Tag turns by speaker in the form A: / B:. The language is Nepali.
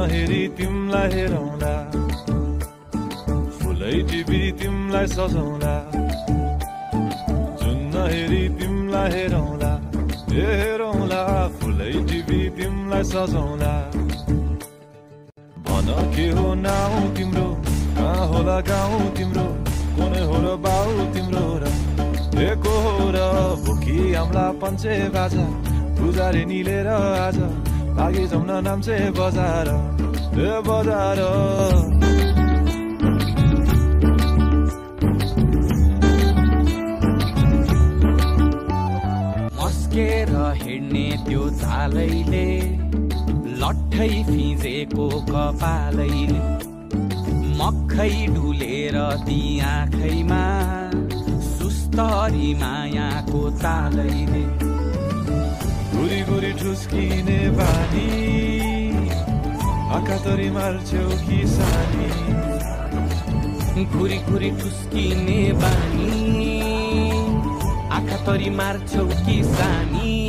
A: हेरी तिमलाई हेरौँला फुलै टिपी तिमलाई सजाउँला जुन हेरी तिमलाई हेरौँला हेरौँला फुलै टिपी तिमलाई सजाउँला भन के हो नाउ तिम्रो कहाँ होला गाउँ तिम्रो कुनै हो र बाउ तिम्रो र को हो र भुकी आम्ला पञ्चे बाजा पुजारी निलेर आज भागी जाउन नाम्चे बजार बजार
B: मस्केर हिँड्ने त्यो चालैले लट्ठै फिजेको कपालैले मक्खै डुलेर ती आँखैमा सुस्तरी मायाको तालैले
A: गुरी गुरी ठुस्किने बानी आँखातरी मार्छौ कि सानी
B: गुरी गुरी ठुस्किने बानी आँखातरी मार्छौ कि सानी